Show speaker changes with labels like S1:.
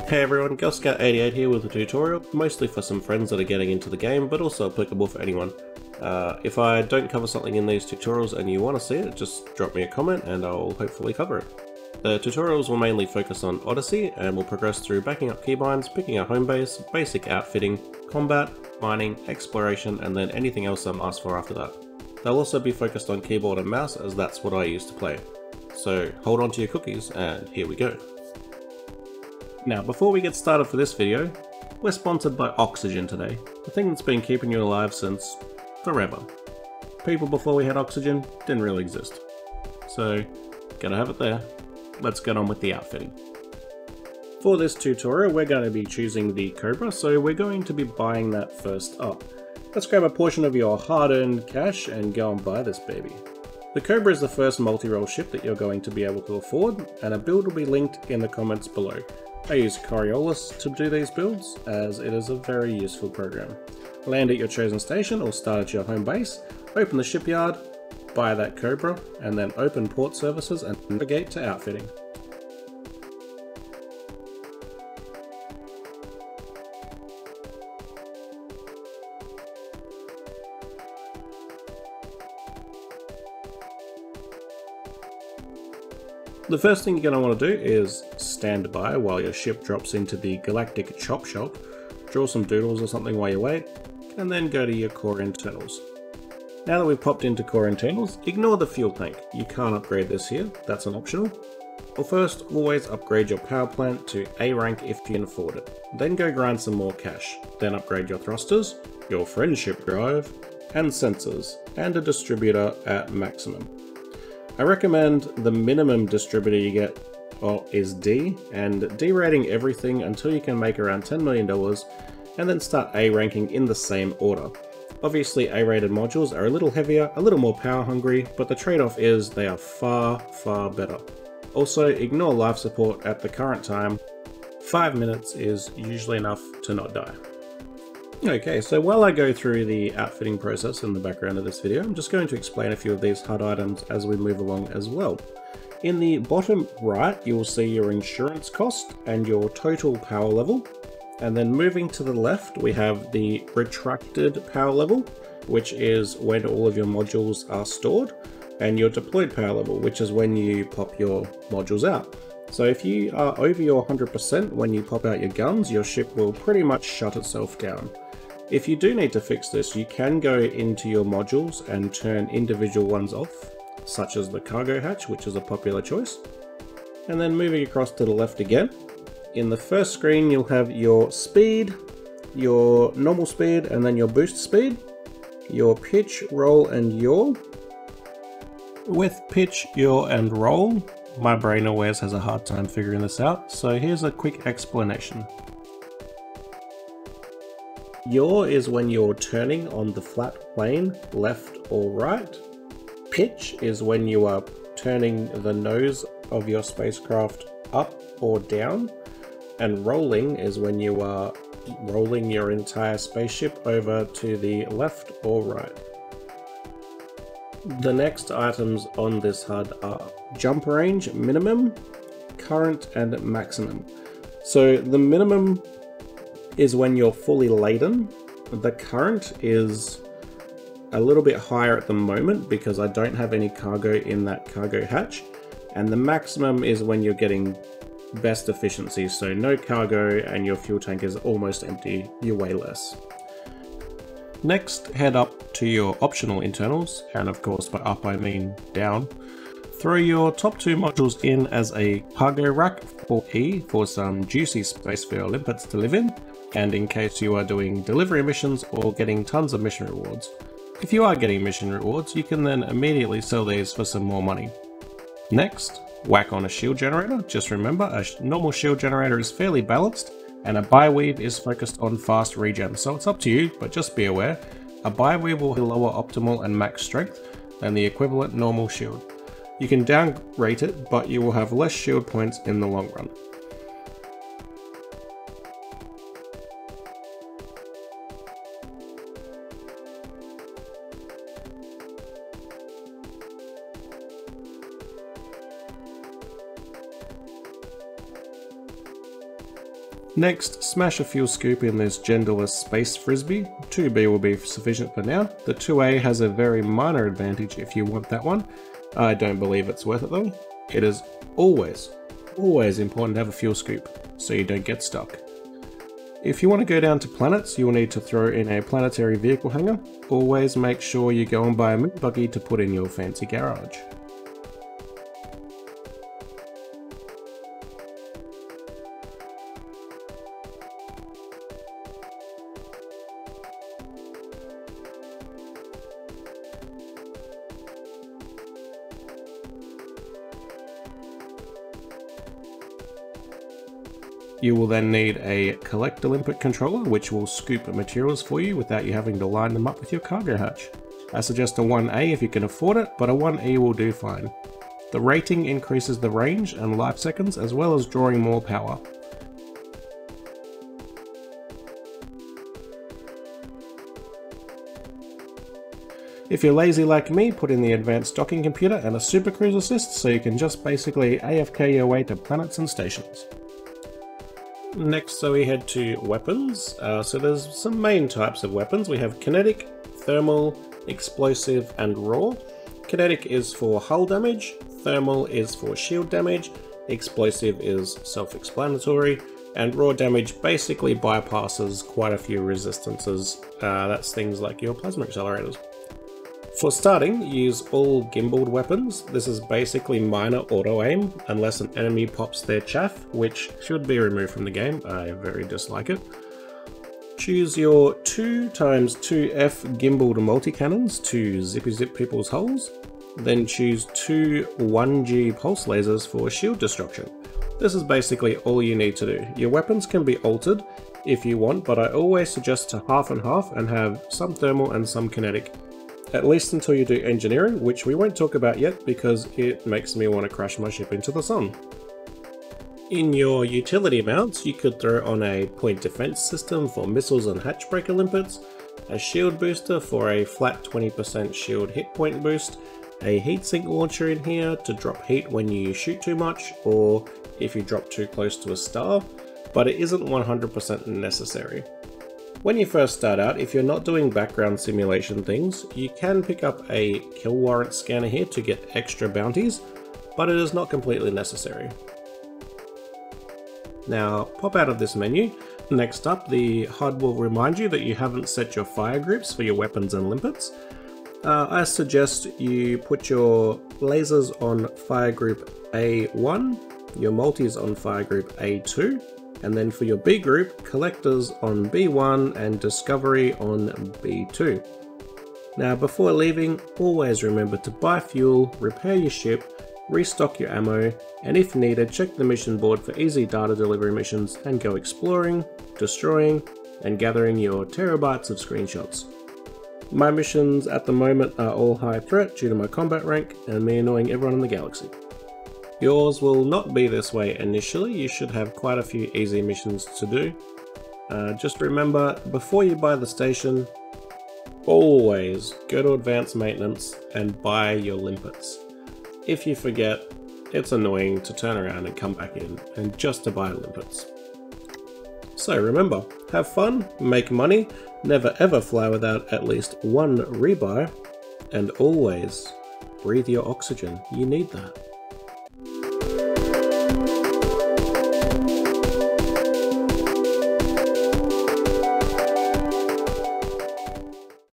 S1: Hey everyone, Girlscout88 here with a tutorial, mostly for some friends that are getting into the game, but also applicable for anyone. If I don't cover something in these tutorials and you want to see it, just drop me a comment and I'll hopefully cover it. The tutorials will mainly focus on Odyssey and will progress through backing up keybinds, picking a home base, basic outfitting, combat, mining, exploration, and then anything else I'm asked for after that. They'll also be focused on keyboard and mouse as that's what I use to play. So hold on to your cookies and here we go. Now, before we get started for this video, we're sponsored by Oxygen today, the thing that's been keeping you alive since forever. People before we had oxygen didn't really exist. So, gotta have it there. Let's get on with the outfitting. For this tutorial, we're going to be choosing the Cobra, so we're going to be buying that first up. Let's grab a portion of your hard-earned cash and go and buy this baby. The Cobra is the first multi-role ship that you're going to be able to afford, and a build will be linked in the comments below. I use Coriolis to do these builds, as it is a very useful program. Land at your chosen station or start at your home base, open the shipyard, buy that Cobra, and then open port services and navigate to outfitting. The first thing you're going to want to do is stand by while your ship drops into the Galactic Chop Shop, draw some doodles or something while you wait, and then go to your core internals. Now that we've popped into core internals, ignore the fuel tank. You can't upgrade this here, that's an optional. Well, first, always upgrade your power plant to A rank if you can afford it. Then go grind some more cash. Then upgrade your thrusters, your friendship drive, and sensors, and a distributor at maximum. I recommend the minimum distributor you get is D, and derating everything until you can make around $10 million, and then start A ranking in the same order. Obviously A-rated modules are a little heavier, a little more power hungry, but the trade-off is they are far, far better. Also, ignore life support at the current time. 5 minutes is usually enough to not die. Okay, so while I go through the outfitting process in the background of this video, I'm just going to explain a few of these HUD items as we move along as well. In the bottom right, you will see your insurance cost and your total power level. And then moving to the left, we have the retracted power level, which is when all of your modules are stored, and your deployed power level, which is when you pop your modules out. So if you are over your 100% when you pop out your guns, your ship will pretty much shut itself down. If you do need to fix this, you can go into your modules and turn individual ones off, such as the cargo hatch, which is a popular choice. And then moving across to the left again, in the first screen you'll have your speed, your normal speed, and then your boost speed, your pitch, roll, and yaw. With pitch, yaw, and roll, my brain always has a hard time figuring this out, so here's a quick explanation. Yaw is when you're turning on the flat plane, left or right. Pitch is when you are turning the nose of your spacecraft up or down. And rolling is when you are rolling your entire spaceship over to the left or right. The next items on this HUD are jump range minimum, current, and maximum. So the minimum is when you're fully laden. The current is a little bit higher at the moment because I don't have any cargo in that cargo hatch. And the maximum is when you're getting best efficiency, so no cargo and your fuel tank is almost empty, you weigh less. Next, head up to your optional internals, and of course by up I mean down. Throw your top 2 modules in as a cargo rack for E for some juicy space for your limpets to live in, and in case you are doing delivery missions or getting tons of mission rewards. If you are getting mission rewards, you can then immediately sell these for some more money. Next, whack on a shield generator. Just remember, a normal shield generator is fairly balanced, and a bi-weave is focused on fast regen, so it's up to you, but just be aware, a bi-weave will have lower optimal and max strength than the equivalent normal shield. You can downrate it, but you will have less shield points in the long run. Next, smash a fuel scoop in this genderless space frisbee. 2B will be sufficient for now. The 2A has a very minor advantage if you want that one. I don't believe it's worth it though. It is always important to have a fuel scoop so you don't get stuck. If you want to go down to planets, you will need to throw in a planetary vehicle hangar. Always make sure you go and buy a moon buggy to put in your fancy garage. You will then need a collector limpet controller, which will scoop materials for you without you having to line them up with your cargo hatch. I suggest a 1A if you can afford it, but a 1E will do fine. The rating increases the range and life seconds, as well as drawing more power. If you're lazy like me, put in the advanced docking computer and a super cruise assist so you can just basically AFK your way to planets and stations. Next, so we head to weapons. So there's some main types of weapons. We have kinetic, thermal, explosive, and raw. Kinetic is for hull damage, thermal is for shield damage, explosive is self-explanatory, and raw damage basically bypasses quite a few resistances. That's things like your plasma accelerators. For starting, use all gimbaled weapons. This is basically minor auto-aim, unless an enemy pops their chaff, which should be removed from the game. I very dislike it. Choose your 2x2F gimbaled multi-cannons to zippy-zip people's hulls. Then choose 2 1G pulse lasers for shield destruction. This is basically all you need to do. Your weapons can be altered if you want, but I always suggest to half and half and have some thermal and some kinetic. At least until you do engineering, which we won't talk about yet because it makes me want to crash my ship into the sun. In your utility mounts, you could throw on a point defense system for missiles and hatchbreaker limpets, a shield booster for a flat 20% shield hit point boost, a heatsink launcher in here to drop heat when you shoot too much or if you drop too close to a star, but it isn't 100% necessary. When you first start out, if you're not doing background simulation things, you can pick up a kill warrant scanner here to get extra bounties, but it is not completely necessary. Now, pop out of this menu. Next up, the HUD will remind you that you haven't set your fire groups for your weapons and limpets. I suggest you put your lasers on fire group A1, your multis on fire group A2, and then for your B group, collectors on B1 and discovery on B2. Now before leaving, always remember to buy fuel, repair your ship, restock your ammo, and if needed, check the mission board for easy data delivery missions and go exploring, destroying, and gathering your terabytes of screenshots. My missions at the moment are all high threat due to my combat rank and me annoying everyone in the galaxy. Yours will not be this way initially. You should have quite a few easy missions to do. Just remember, before you buy the station, always go to advanced maintenance and buy your limpets. If you forget, it's annoying to turn around and come back in and just to buy limpets. So remember, have fun, make money, never ever fly without at least one rebuy, and always breathe your oxygen. You need that.